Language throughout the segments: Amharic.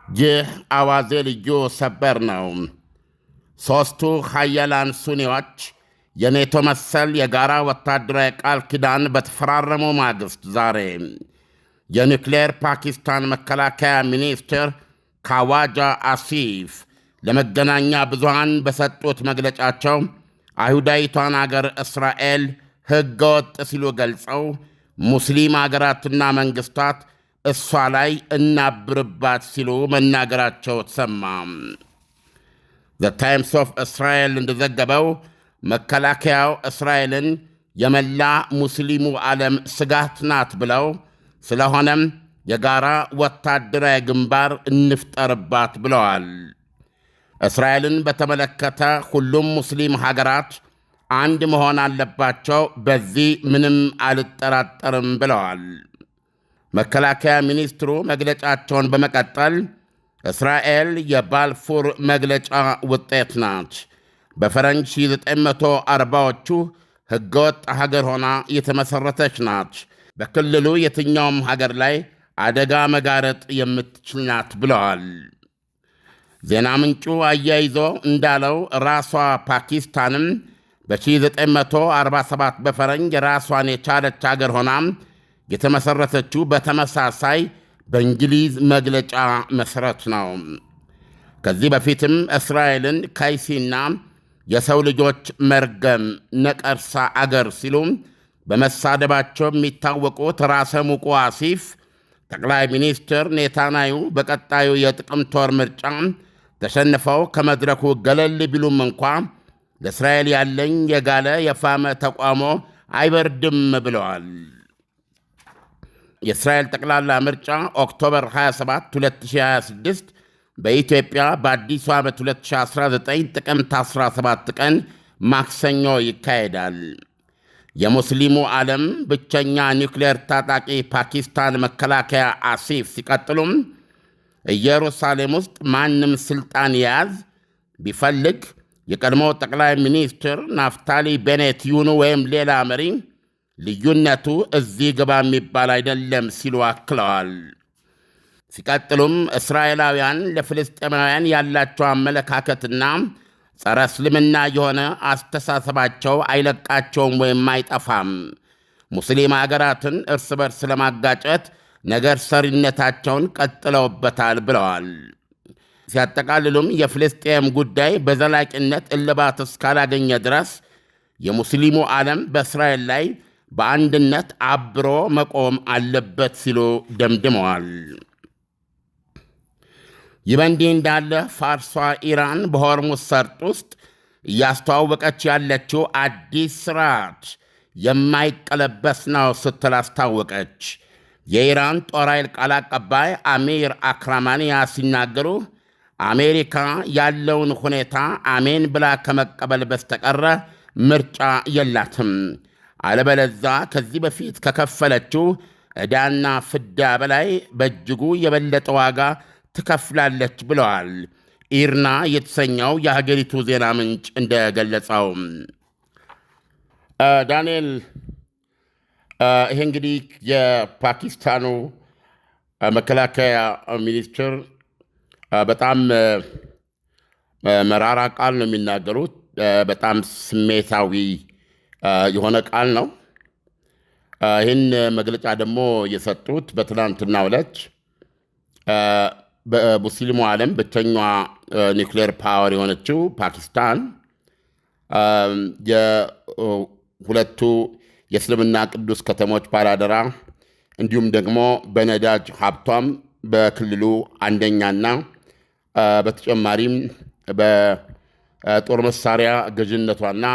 ይህ አዋዜ ልዩ ሰበር ነው። ሦስቱ ኃያላን ሱኒዎች የኔቶ መሰል የጋራ ወታደራዊ ቃል ኪዳን በተፈራረሙ ማግስት ዛሬ የኒውክሌር ፓኪስታን መከላከያ ሚኒስትር ካዋጃ አሲፍ ለመገናኛ ብዙሃን በሰጡት መግለጫቸው አይሁዳዊቷን አገር እስራኤል ሕገ ወጥ ሲሉ ገልጸው ሙስሊም አገራትና መንግሥታት እሷ ላይ እናብርባት ሲሉ መናገራቸው ተሰማ። ዘ ታይምስ ኦፍ እስራኤል እንደዘገበው መከላከያው እስራኤልን የመላ ሙስሊሙ ዓለም ስጋት ናት ብለው ስለሆነም የጋራ ወታደራዊ ግንባር እንፍጠርባት ብለዋል። እስራኤልን በተመለከተ ሁሉም ሙስሊም ሀገራት አንድ መሆን አለባቸው፣ በዚህ ምንም አልጠራጠርም ብለዋል። መከላከያ ሚኒስትሩ መግለጫቸውን በመቀጠል እስራኤል የባልፉር መግለጫ ውጤት ናት፣ በፈረንጅ 1940ዎቹ ሕገወጥ ሀገር ሆና የተመሠረተች ናት፣ በክልሉ የትኛውም ሀገር ላይ አደጋ መጋረጥ የምትችል ናት ብለዋል። ዜና ምንጩ አያይዞ እንዳለው ራሷ ፓኪስታንም በ1947 በፈረንጅ ራሷን የቻለች አገር ሆና የተመሠረተችው በተመሳሳይ በእንግሊዝ መግለጫ መሠረት ነው። ከዚህ በፊትም እስራኤልን ከይሲና የሰው ልጆች መርገም ነቀርሳ አገር ሲሉ በመሳደባቸው የሚታወቁት ራሰ ሙቁ አሲፍ ጠቅላይ ሚኒስትር ኔታንያሁ በቀጣዩ የጥቅምት ወር ምርጫ ተሸንፈው ከመድረኩ ገለል ቢሉም እንኳ ለእስራኤል ያለኝ የጋለ የፋመ ተቋሞ አይበርድም ብለዋል። የእስራኤል ጠቅላላ ምርጫ ኦክቶበር 27 2026 በኢትዮጵያ በአዲሱ ዓመት 2019 ጥቅምት 17 ቀን ማክሰኞ ይካሄዳል። የሙስሊሙ ዓለም ብቸኛ ኒውክሌር ታጣቂ ፓኪስታን መከላከያ አሲፍ ሲቀጥሉም ኢየሩሳሌም ውስጥ ማንም ሥልጣን የያዝ ቢፈልግ የቀድሞ ጠቅላይ ሚኒስትር ናፍታሊ ቤኔት ይሁኑ ወይም ሌላ መሪ ልዩነቱ እዚህ ግባ የሚባል አይደለም ሲሉ አክለዋል። ሲቀጥሉም እስራኤላውያን ለፍልስጤማውያን ያላቸው አመለካከትና ጸረ እስልምና የሆነ አስተሳሰባቸው አይለቃቸውም ወይም አይጠፋም። ሙስሊም አገራትን እርስ በርስ ለማጋጨት ነገር ሰሪነታቸውን ቀጥለውበታል ብለዋል። ሲያጠቃልሉም የፍልስጤም ጉዳይ በዘላቂነት እልባት እስካላገኘ ድረስ የሙስሊሙ ዓለም በእስራኤል ላይ በአንድነት አብሮ መቆም አለበት ሲሉ ደምድመዋል። ይህ በእንዲህ እንዳለ ፋርሷ ኢራን በሆርሙዝ ሰርጥ ውስጥ እያስተዋወቀች ያለችው አዲስ ስርዓት የማይቀለበስ ነው ስትል አስታወቀች። የኢራን ጦር ኃይል ቃል አቀባይ አሚር አክራማንያ ሲናገሩ አሜሪካ ያለውን ሁኔታ አሜን ብላ ከመቀበል በስተቀረ ምርጫ የላትም፣ አለበለዛ ከዚህ በፊት ከከፈለችው ዕዳና ፍዳ በላይ በእጅጉ የበለጠ ዋጋ ትከፍላለች ብለዋል። ኢርና የተሰኘው የሀገሪቱ ዜና ምንጭ እንደገለጸው። ዳንኤል፣ ይሄ እንግዲህ የፓኪስታኑ መከላከያ ሚኒስትር በጣም መራራ ቃል ነው የሚናገሩት። በጣም ስሜታዊ የሆነ ቃል ነው። ይህን መግለጫ ደግሞ የሰጡት በትናንትናው ዕለት በሙስሊሙ ዓለም ብቸኛዋ ኒውክሌር ፓወር የሆነችው ፓኪስታን የሁለቱ የእስልምና ቅዱስ ከተሞች ባላደራ እንዲሁም ደግሞ በነዳጅ ሀብቷም በክልሉ አንደኛና በተጨማሪም በጦር መሳሪያ ገዥነቷና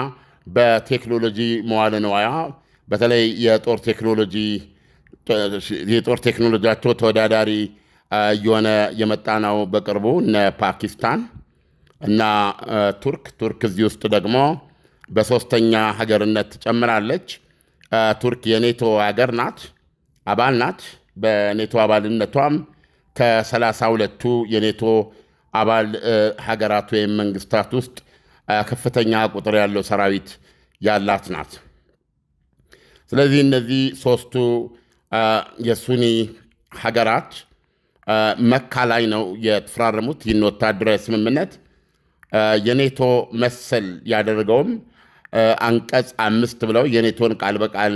በቴክኖሎጂ መዋለ ንዋያ በተለይ የጦር ቴክኖሎጂያቸው ተወዳዳሪ የሆነ የመጣ ነው። በቅርቡ እነ ፓኪስታን እና ቱርክ እዚህ ውስጥ ደግሞ በሦስተኛ ሀገርነት ትጨምራለች። ቱርክ የኔቶ ሀገር ናት፣ አባል ናት። በኔቶ አባልነቷም ከ32ቱ የኔቶ አባል ሀገራት ወይም መንግስታት ውስጥ ከፍተኛ ቁጥር ያለው ሰራዊት ያላት ናት። ስለዚህ እነዚህ ሦስቱ የሱኒ ሀገራት መካ ላይ ነው የተፈራረሙት ይህን ወታደራዊ ስምምነት። የኔቶ መሰል ያደረገውም አንቀጽ 5 ብለው የኔቶን ቃል በቃል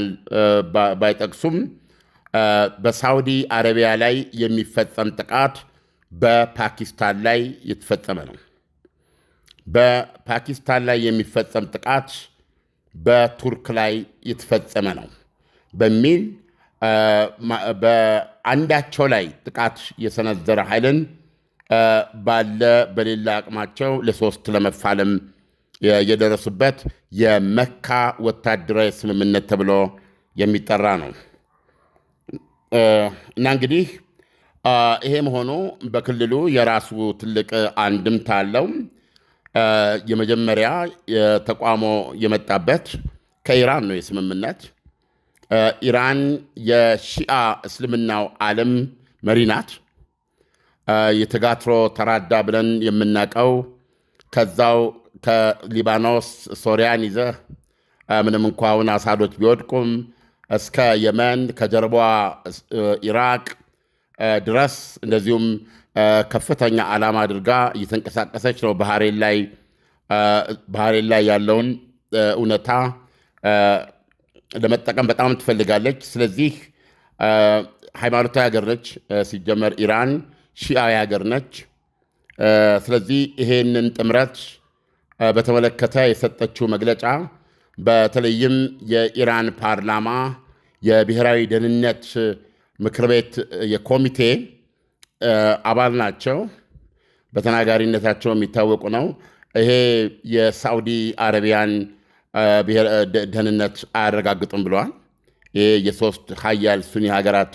ባይጠቅሱም በሳውዲ አረቢያ ላይ የሚፈጸም ጥቃት በፓኪስታን ላይ የተፈጸመ ነው። በፓኪስታን ላይ የሚፈጸም ጥቃት በቱርክ ላይ የተፈጸመ ነው በሚል በአንዳቸው ላይ ጥቃት የሰነዘረ ኃይልን ባለ በሌላ አቅማቸው ለሶስት ለመፋለም የደረሱበት የመካ ወታደራዊ ስምምነት ተብሎ የሚጠራ ነው እና እንግዲህ ይሄ መሆኑ በክልሉ የራሱ ትልቅ አንድምታ አለው። የመጀመሪያ ተቋሞ የመጣበት ከኢራን ነው የስምምነት። ኢራን የሺአ እስልምናው ዓለም መሪ ናት። የተጋትሮ ተራዳ ብለን የምናውቀው ከዛው ከሊባኖስ ሶሪያን ይዘህ ምንም እንኳ አሁን አሳዶች ቢወድቁም እስከ የመን ከጀርባዋ ኢራቅ ድረስ እንደዚሁም ከፍተኛ ዓላማ አድርጋ እየተንቀሳቀሰች ነው። ባህሬን ላይ ያለውን እውነታ ለመጠቀም በጣም ትፈልጋለች። ስለዚህ ሃይማኖታዊ ሀገር ነች። ሲጀመር ኢራን ሺአዊ ሀገር ነች። ስለዚህ ይሄንን ጥምረት በተመለከተ የሰጠችው መግለጫ በተለይም የኢራን ፓርላማ የብሔራዊ ደህንነት ምክር ቤት የኮሚቴ አባል ናቸው። በተናጋሪነታቸው የሚታወቁ ነው። ይሄ የሳዑዲ አረቢያን ደህንነት አያረጋግጥም ብለዋል። ይሄ የሶስት ሀያል ሱኒ ሀገራት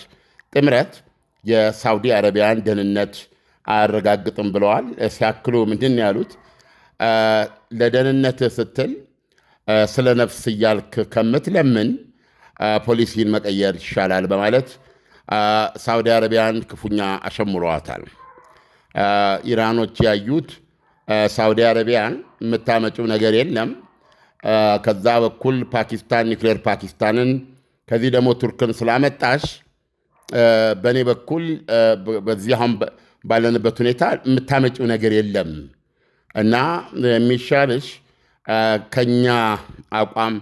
ጥምረት የሳዑዲ አረቢያን ደህንነት አያረጋግጥም ብለዋል። ሲያክሉ ምንድን ያሉት ለደህንነት ስትል ስለ ነፍስ እያልክ ከምትለምን ፖሊሲን መቀየር ይሻላል በማለት ሳዑዲ አረቢያን ክፉኛ አሸምረዋታል። ኢራኖች ያዩት ሳዑዲ አረቢያን የምታመጪው ነገር የለም፣ ከዛ በኩል ፓኪስታን ኒውክሌር ፓኪስታንን፣ ከዚህ ደግሞ ቱርክን ስላመጣሽ በእኔ በኩል በዚህ አሁን ባለንበት ሁኔታ የምታመጪው ነገር የለም እና የሚሻልሽ ከኛ አቋም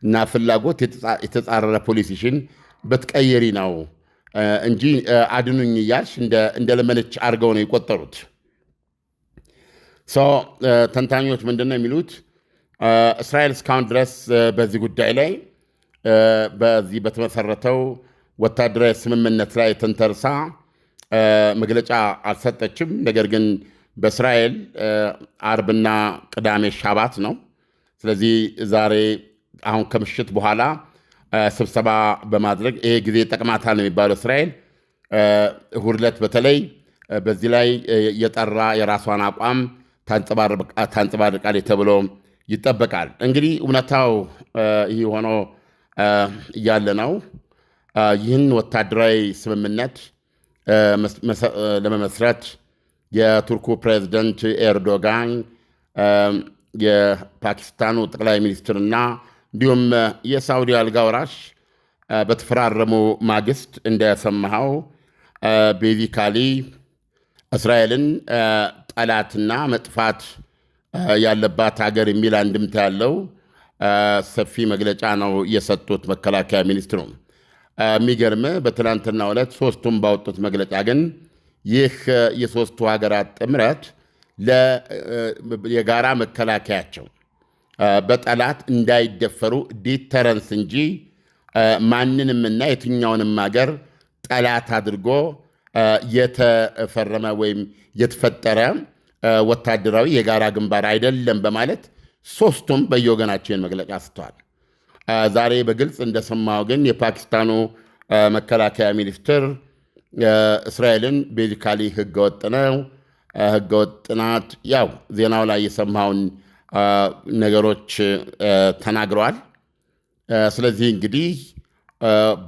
እና ፍላጎት የተጻረረ ፖሊሲሽን በትቀየሪ ነው እንጂ አድኑኝ እያልሽ እንደለመነች አድርገው ነው የቆጠሩት። ተንታኞች ምንድን ነው የሚሉት? እስራኤል እስካሁን ድረስ በዚህ ጉዳይ ላይ በዚህ በተመሰረተው ወታደራዊ ስምምነት ላይ ተንተርሳ መግለጫ አልሰጠችም። ነገር ግን በእስራኤል አርብና ቅዳሜ ሻባት ነው። ስለዚህ ዛሬ አሁን ከምሽት በኋላ ስብሰባ በማድረግ ይሄ ጊዜ ጠቅማታል ነው የሚባለው። እስራኤል እሁድ ዕለት በተለይ በዚህ ላይ የጠራ የራሷን አቋም ታንጸባርቃለች ተብሎ ይጠበቃል። እንግዲህ እውነታው ይህ ሆኖ እያለ ነው ይህን ወታደራዊ ስምምነት ለመመስረት የቱርኩ ፕሬዝደንት ኤርዶጋን የፓኪስታኑ ጠቅላይ ሚኒስትርና እንዲሁም የሳዑዲ አልጋ ወራሽ በተፈራረሙ ማግስት እንደሰማኸው ቤዚካሊ እስራኤልን ጠላትና መጥፋት ያለባት ሀገር የሚል አንድምታ ያለው ሰፊ መግለጫ ነው የሰጡት መከላከያ ሚኒስትሩ። የሚገርም በትናንትናው ዕለት ሶስቱም ባወጡት መግለጫ ግን ይህ የሶስቱ ሀገራት ጥምረት የጋራ መከላከያቸው በጠላት እንዳይደፈሩ ዲተረንስ እንጂ ማንንምና የትኛውንም ሀገር ጠላት አድርጎ የተፈረመ ወይም የተፈጠረ ወታደራዊ የጋራ ግንባር አይደለም በማለት ሶስቱም በየወገናቸውን መግለጫ ስተዋል። ዛሬ በግልጽ እንደሰማው ግን የፓኪስታኑ መከላከያ ሚኒስትር እስራኤልን ቤዚካሊ ህገወጥ ነው፣ ህገወጥ ናት፣ ያው ዜናው ላይ የሰማውን ነገሮች ተናግረዋል። ስለዚህ እንግዲህ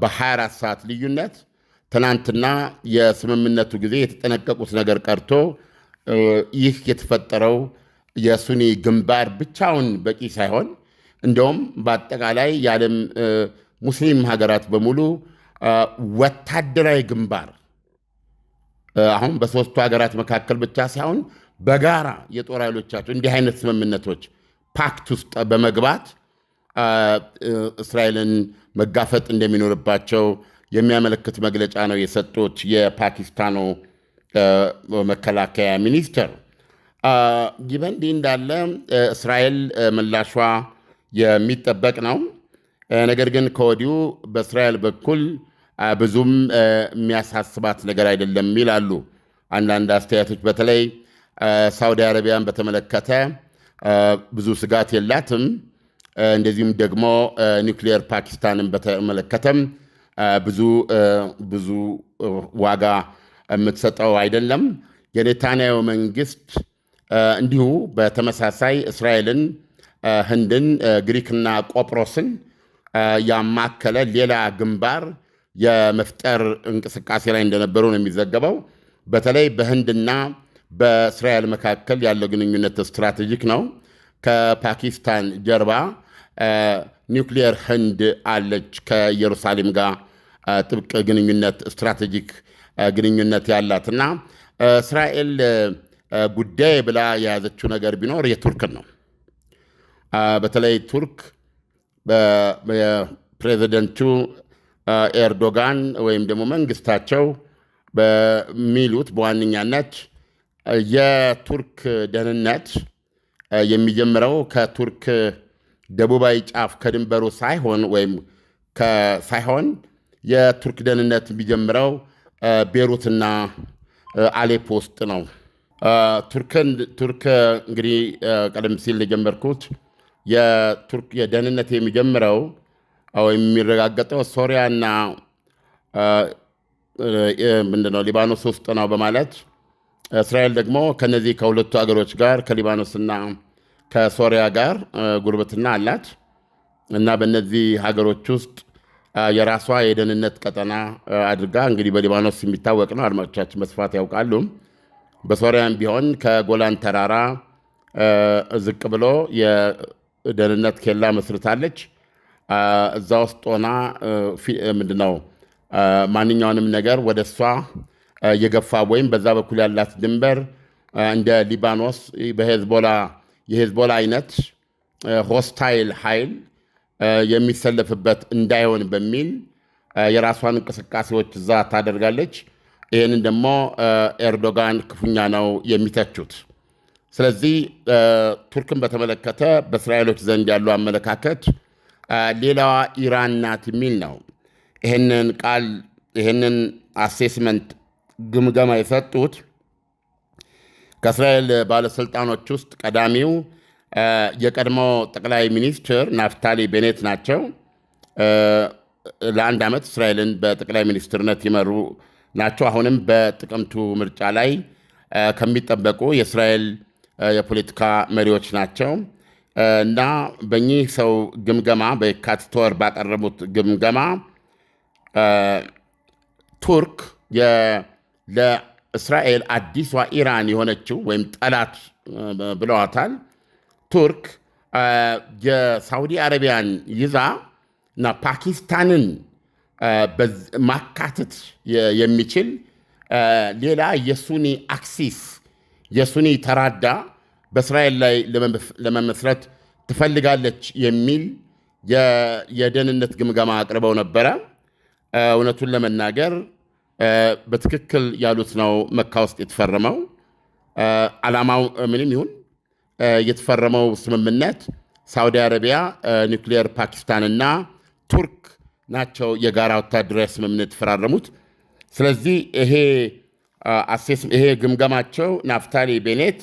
በ24 ሰዓት ልዩነት ትናንትና የስምምነቱ ጊዜ የተጠነቀቁት ነገር ቀርቶ ይህ የተፈጠረው የሱኒ ግንባር ብቻውን በቂ ሳይሆን እንደውም በአጠቃላይ የዓለም ሙስሊም ሀገራት በሙሉ ወታደራዊ ግንባር አሁን በሶስቱ ሀገራት መካከል ብቻ ሳይሆን በጋራ የጦር ኃይሎቻቸው እንዲህ አይነት ስምምነቶች ፓክት ውስጥ በመግባት እስራኤልን መጋፈጥ እንደሚኖርባቸው የሚያመለክት መግለጫ ነው የሰጡት የፓኪስታኑ መከላከያ ሚኒስትር። ይህ በእንዲህ እንዳለ እስራኤል ምላሿ የሚጠበቅ ነው። ነገር ግን ከወዲሁ በእስራኤል በኩል ብዙም የሚያሳስባት ነገር አይደለም ይላሉ አንዳንድ አስተያየቶች። በተለይ ሳውዲ አረቢያን በተመለከተ ብዙ ስጋት የላትም። እንደዚሁም ደግሞ ኒውክሊየር ፓኪስታንን በተመለከተም ብዙ ዋጋ የምትሰጠው አይደለም። የኔታንያሁ መንግስት እንዲሁ በተመሳሳይ እስራኤልን፣ ህንድን፣ ግሪክና ቆጵሮስን ያማከለ ሌላ ግንባር የመፍጠር እንቅስቃሴ ላይ እንደነበሩ ነው የሚዘገበው። በተለይ በህንድና በእስራኤል መካከል ያለው ግንኙነት ስትራቴጂክ ነው። ከፓኪስታን ጀርባ ኒውክሊየር ህንድ አለች፣ ከኢየሩሳሌም ጋር ጥብቅ ግንኙነት ስትራቴጂክ ግንኙነት ያላትና እስራኤል ጉዳይ ብላ የያዘችው ነገር ቢኖር የቱርክን ነው። በተለይ ቱርክ ፕሬዚደንቱ ኤርዶጋን ወይም ደግሞ መንግስታቸው በሚሉት በዋነኛነት የቱርክ ደህንነት የሚጀምረው ከቱርክ ደቡባዊ ጫፍ ከድንበሩ ሳይሆን የቱርክ ደህንነት የሚጀምረው ቤሩትና አሌፖ ውስጥ ነው። ቱርክ እንግዲህ ቀደም ሲል የጀመርኩት የቱርክ የደህንነት የሚጀምረው የሚረጋገጠው ሶሪያና ምንድነው ሊባኖስ ውስጥ ነው በማለት እስራኤል ደግሞ ከነዚህ ከሁለቱ ሀገሮች ጋር ከሊባኖስና ከሶሪያ ጋር ጉርብትና አላት እና በእነዚህ ሀገሮች ውስጥ የራሷ የደህንነት ቀጠና አድርጋ እንግዲህ በሊባኖስ የሚታወቅ ነው፣ አድማጮቻችን በስፋት ያውቃሉ። በሶሪያም ቢሆን ከጎላን ተራራ ዝቅ ብሎ የደህንነት ኬላ መስርታለች። እዛ ውስጥ ሆና ምንድነው ማንኛውንም ነገር ወደ እሷ የገፋ ወይም በዛ በኩል ያላት ድንበር እንደ ሊባኖስ የሄዝቦላ አይነት ሆስታይል ኃይል የሚሰለፍበት እንዳይሆን በሚል የራሷን እንቅስቃሴዎች እዛ ታደርጋለች። ይህንን ደግሞ ኤርዶጋን ክፉኛ ነው የሚተቹት። ስለዚህ ቱርክን በተመለከተ በእስራኤሎች ዘንድ ያለው አመለካከት ሌላዋ ኢራን ናት የሚል ነው። ይህንን አሴስመንት ግምገማ የሰጡት ከእስራኤል ባለሥልጣኖች ውስጥ ቀዳሚው የቀድሞ ጠቅላይ ሚኒስትር ናፍታሊ ቤኔት ናቸው። ለአንድ ዓመት እስራኤልን በጠቅላይ ሚኒስትርነት ይመሩ ናቸው። አሁንም በጥቅምቱ ምርጫ ላይ ከሚጠበቁ የእስራኤል የፖለቲካ መሪዎች ናቸው እና በእኚህ ሰው ግምገማ በየካቲት ወር ባቀረቡት ግምገማ ቱርክ ለእስራኤል አዲሷ ኢራን የሆነችው ወይም ጠላት ብለዋታል። ቱርክ የሳውዲ አረቢያን ይዛ እና ፓኪስታንን ማካተት የሚችል ሌላ የሱኒ አክሲስ የሱኒ ተራዳ በእስራኤል ላይ ለመመስረት ትፈልጋለች የሚል የደህንነት ግምገማ አቅርበው ነበረ። እውነቱን ለመናገር በትክክል ያሉት ነው መካ ውስጥ የተፈረመው። ዓላማው ምንም ይሁን የተፈረመው ስምምነት ሳውዲ አረቢያ፣ ኒውክሊየር ፓኪስታንና ቱርክ ናቸው የጋራ ወታደራዊ ስምምነት የተፈራረሙት። ስለዚህ ይሄ ግምገማቸው ናፍታሊ ቤኔት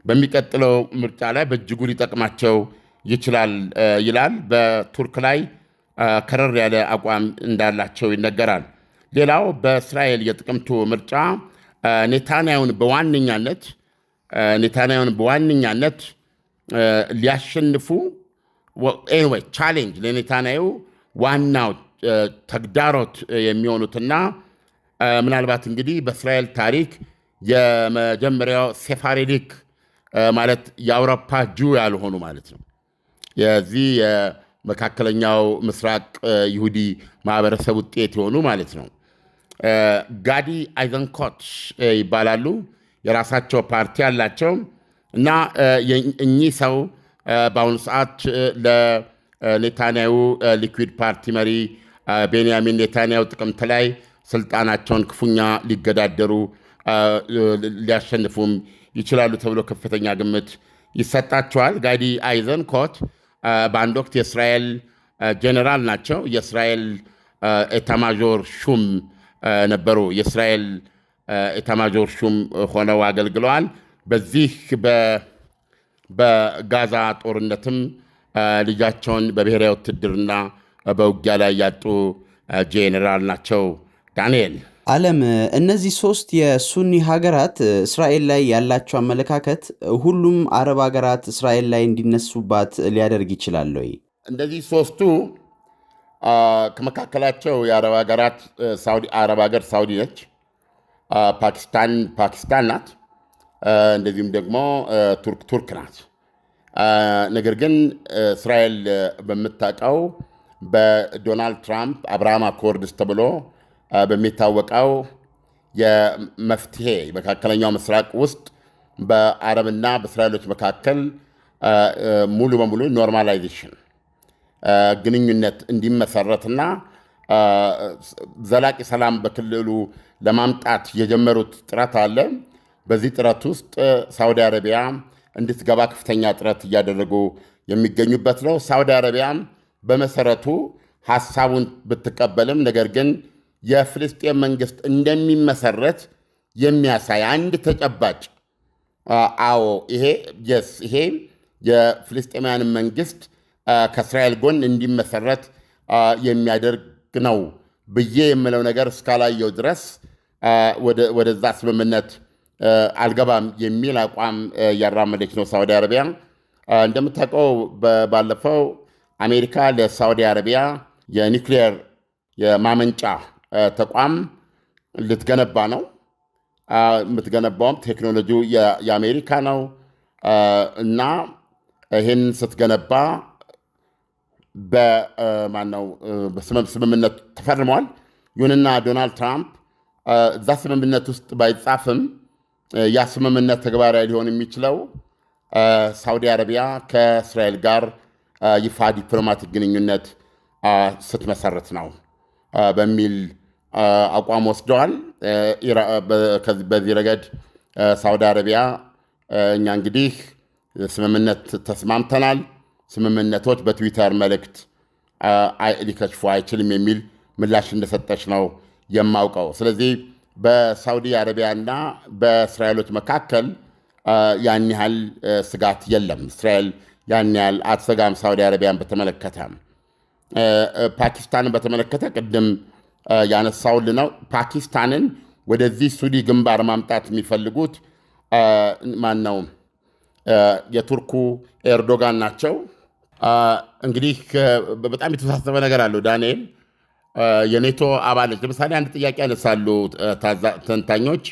በሚቀጥለው ምርጫ ላይ በእጅጉ ሊጠቅማቸው ይችላል ይላል። በቱርክ ላይ ከረር ያለ አቋም እንዳላቸው ይነገራል። ሌላው በእስራኤል የጥቅምቱ ምርጫ ኔታንያሁን በዋነኛነት ሊያሸንፉ ቻሌንጅ ለኔታንያሁ ዋናው ተግዳሮት የሚሆኑትና ምናልባት እንግዲህ በእስራኤል ታሪክ የመጀመሪያው ሴፋሬዲክ ማለት የአውሮፓ ጁ ያልሆኑ ማለት ነው። የዚህ የመካከለኛው ምስራቅ ይሁዲ ማህበረሰብ ውጤት የሆኑ ማለት ነው። ጋዲ አይዘንኮት ይባላሉ። የራሳቸው ፓርቲ አላቸው እና እኚህ ሰው በአሁኑ ሰዓት ለኔታንያሁ ሊኩድ ፓርቲ መሪ ቤንያሚን ኔታንያሁ ጥቅምት ላይ ስልጣናቸውን ክፉኛ ሊገዳደሩ ሊያሸንፉም ይችላሉ ተብሎ ከፍተኛ ግምት ይሰጣቸዋል። ጋዲ አይዘንኮት በአንድ ወቅት የእስራኤል ጄኔራል ናቸው። የእስራኤል ኤታማዦር ሹም ነበሩ። የእስራኤል ኤታማዦር ሹም ሆነው አገልግለዋል። በዚህ በጋዛ ጦርነትም ልጃቸውን በብሔራዊ ውትድርና በውጊያ ላይ ያጡ ጄኔራል ናቸው። ዳንኤል ዓለም እነዚህ ሶስት የሱኒ ሀገራት እስራኤል ላይ ያላቸው አመለካከት ሁሉም አረብ ሀገራት እስራኤል ላይ እንዲነሱባት ሊያደርግ ይችላል ወይ? እንደዚህ ሶስቱ ከመካከላቸው የአረብ ሀገራት አረብ ሀገር ሳውዲ ነች፣ ፓኪስታን ናት፣ እንደዚሁም ደግሞ ቱርክ ናት። ነገር ግን እስራኤል በምታውቀው በዶናልድ ትራምፕ አብርሃም አኮርድስ ተብሎ በሚታወቀው የመፍትሄ መካከለኛው ምስራቅ ውስጥ በአረብና በእስራኤሎች መካከል ሙሉ በሙሉ ኖርማላይዜሽን ግንኙነት እንዲመሰረትና ዘላቂ ሰላም በክልሉ ለማምጣት የጀመሩት ጥረት አለ። በዚህ ጥረት ውስጥ ሳውዲ አረቢያ እንድትገባ ከፍተኛ ጥረት እያደረጉ የሚገኙበት ነው። ሳውዲ አረቢያ በመሰረቱ ሐሳቡን ብትቀበልም ነገር ግን የፍልስጤም መንግስት እንደሚመሰረት የሚያሳይ አንድ ተጨባጭ ይሄ የፍልስጤማውያን መንግስት ከእስራኤል ጎን እንዲመሰረት የሚያደርግ ነው ብዬ የምለው ነገር እስካላየው ድረስ ወደዛ ስምምነት አልገባም የሚል አቋም እያራመደች ነው ሳውዲ አረቢያ። እንደምታውቀው ባለፈው አሜሪካ ለሳውዲ አረቢያ የኒውክሊየር የማመንጫ ተቋም ልትገነባ ነው። የምትገነባውም ቴክኖሎጂው የአሜሪካ ነው እና ይህን ስትገነባ በስምምነት ተፈርመዋል። ይሁንና ዶናልድ ትራምፕ እዛ ስምምነት ውስጥ ባይጻፍም ያ ስምምነት ተግባራዊ ሊሆን የሚችለው ሳውዲ አረቢያ ከእስራኤል ጋር ይፋ ዲፕሎማቲክ ግንኙነት ስትመሰርት ነው በሚል አቋም ወስደዋል። በዚህ ረገድ ሳውዲ አረቢያ እኛ እንግዲህ ስምምነት ተስማምተናል፣ ስምምነቶች በትዊተር መልእክት ሊከሽፉ አይችልም የሚል ምላሽ እንደሰጠች ነው የማውቀው። ስለዚህ በሳውዲ አረቢያና በእስራኤሎች መካከል ያን ያህል ስጋት የለም። እስራኤል ያን ያህል አትሰጋም ሳውዲ አረቢያን በተመለከተ። ፓኪስታንን በተመለከተ ቅድም ያነሳውል ነው። ፓኪስታንን ወደዚህ ሱዲ ግንባር ማምጣት የሚፈልጉት ማነው? የቱርኩ ኤርዶጋን ናቸው። እንግዲህ በጣም የተወሳሰበ ነገር አለው ዳንኤል። የኔቶ አባሎች ለምሳሌ አንድ ጥያቄ ያነሳሉ ተንታኞች።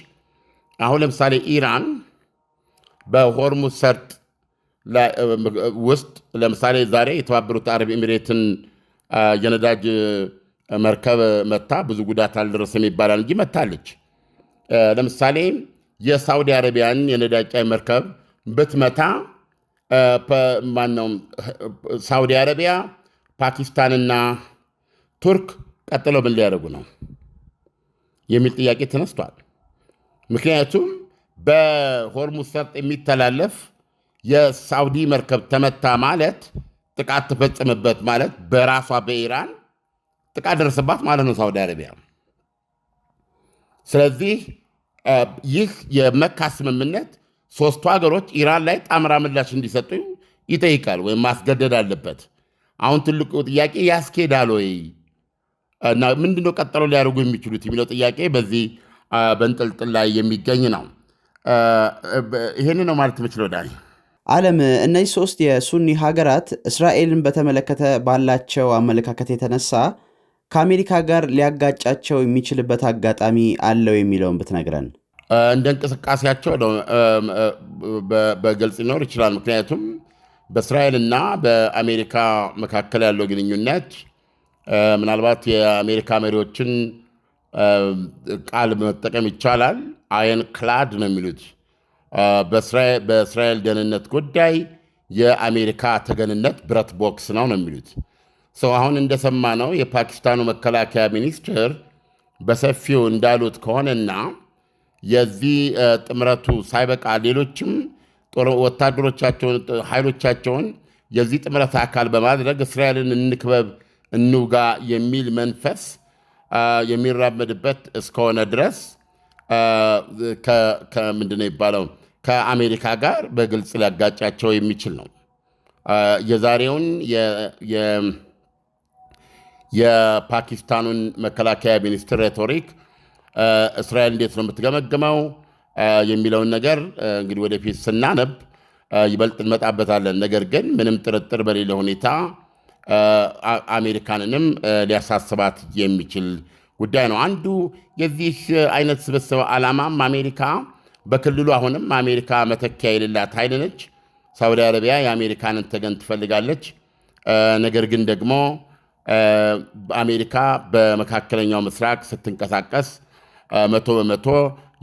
አሁን ለምሳሌ ኢራን በሆርሙዝ ሰርጥ ውስጥ ለምሳሌ ዛሬ የተባበሩት አረብ ኤሚሬትን የነዳጅ መርከብ መታ፣ ብዙ ጉዳት አልደረሰም ይባላል እንጂ መታለች። ለምሳሌ የሳውዲ አረቢያን የነዳጅ ጫኝ መርከብ ብትመታ ሳውዲ አረቢያ፣ ፓኪስታንና ቱርክ ቀጥለው ምን ሊያደርጉ ነው የሚል ጥያቄ ተነስቷል። ምክንያቱም በሆርሙዝ ሰርጥ የሚተላለፍ የሳውዲ መርከብ ተመታ ማለት ጥቃት ተፈጸመበት ማለት በራሷ በኢራን ጥቃት ደረሰባት ማለት ነው ሳውዲ አረቢያ። ስለዚህ ይህ የመካ ስምምነት ሶስቱ ሀገሮች ኢራን ላይ ጣምራ ምላሽ እንዲሰጡ ይጠይቃል ወይም ማስገደድ አለበት። አሁን ትልቁ ጥያቄ ያስኬዳል ወይ እና ምንድነው ቀጠሎ ሊያደርጉ የሚችሉት የሚለው ጥያቄ በዚህ በንጥልጥል ላይ የሚገኝ ነው። ይህን ነው ማለት የምችለው ዳኒ። ዓለም እነዚህ ሶስት የሱኒ ሀገራት እስራኤልን በተመለከተ ባላቸው አመለካከት የተነሳ ከአሜሪካ ጋር ሊያጋጫቸው የሚችልበት አጋጣሚ አለው የሚለውን ብትነግረን። እንደ እንቅስቃሴያቸው በግልጽ ሊኖር ይችላል። ምክንያቱም በእስራኤልና በአሜሪካ መካከል ያለው ግንኙነት ምናልባት የአሜሪካ መሪዎችን ቃል መጠቀም ይቻላል። አየን ክላድ ነው የሚሉት። በእስራኤል ደህንነት ጉዳይ የአሜሪካ ተገንነት ብረት ቦክስ ነው የሚሉት። አሁን እንደሰማነው የፓኪስታኑ መከላከያ ሚኒስትር በሰፊው እንዳሉት ከሆነና የዚህ ጥምረቱ ሳይበቃ ሌሎችም ኃይሎቻቸውን የዚህ ጥምረት አካል በማድረግ እስራኤልን እንክበብ እንውጋ የሚል መንፈስ የሚራመድበት እስከሆነ ድረስ ምንድነው ይባለው ከአሜሪካ ጋር በግልጽ ሊያጋጫቸው የሚችል ነው። የዛሬውን የፓኪስታኑን መከላከያ ሚኒስትር ሬቶሪክ እስራኤል እንዴት ነው የምትገመግመው የሚለውን ነገር እንግዲህ ወደፊት ስናነብ ይበልጥ እንመጣበታለን። ነገር ግን ምንም ጥርጥር በሌለ ሁኔታ አሜሪካንንም ሊያሳስባት የሚችል ጉዳይ ነው። አንዱ የዚህ አይነት ስብስብ ዓላማም አሜሪካ በክልሉ አሁንም አሜሪካ መተኪያ የሌላት ኃይል ነች። ሳውዲ አረቢያ የአሜሪካንን ተገን ትፈልጋለች። ነገር ግን ደግሞ አሜሪካ በመካከለኛው ምስራቅ ስትንቀሳቀስ 100%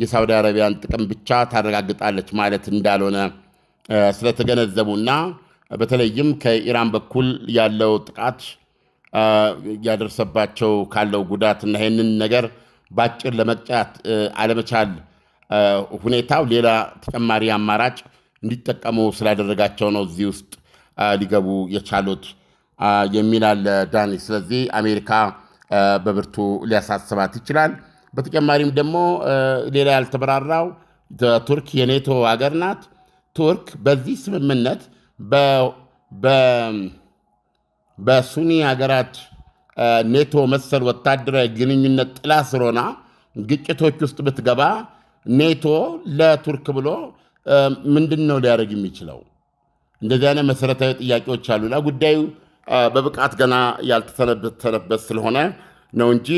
የሳውዲ አረቢያን ጥቅም ብቻ ታረጋግጣለች ማለት እንዳልሆነ ስለተገነዘቡና በተለይም ከኢራን በኩል ያለው ጥቃት ያደረሰባቸው ካለው ጉዳትና ይህንን ነገር ባጭር ለመቅጨት አለመቻል ሁኔታው ሌላ ተጨማሪ አማራጭ እንዲጠቀሙ ስላደረጋቸው ነው እዚህ ውስጥ ሊገቡ የቻሉት የሚል አለ ዳኒ። ስለዚህ አሜሪካ በብርቱ ሊያሳስባት ይችላል። በተጨማሪም ደግሞ ሌላ ያልተበራራው ቱርክ የኔቶ ሀገር ናት። ቱርክ በዚህ ስምምነት በሱኒ ሀገራት ኔቶ መሰል ወታደራዊ ግንኙነት ጥላ ስር ሆና ግጭቶች ውስጥ ብትገባ ኔቶ ለቱርክ ብሎ ምንድን ነው ሊያደርግ የሚችለው? እንደዚህ አይነት መሰረታዊ ጥያቄዎች አሉና ጉዳዩ በብቃት ገና ያልተተነበተበት ስለሆነ ነው እንጂ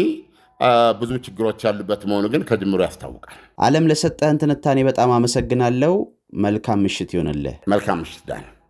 ብዙ ችግሮች ያሉበት መሆኑ ግን ከጅምሩ ያስታውቃል። ዓለም ለሰጠህን ትንታኔ በጣም አመሰግናለሁ። መልካም ምሽት ይሆንልህ። መልካም ምሽት ዳን።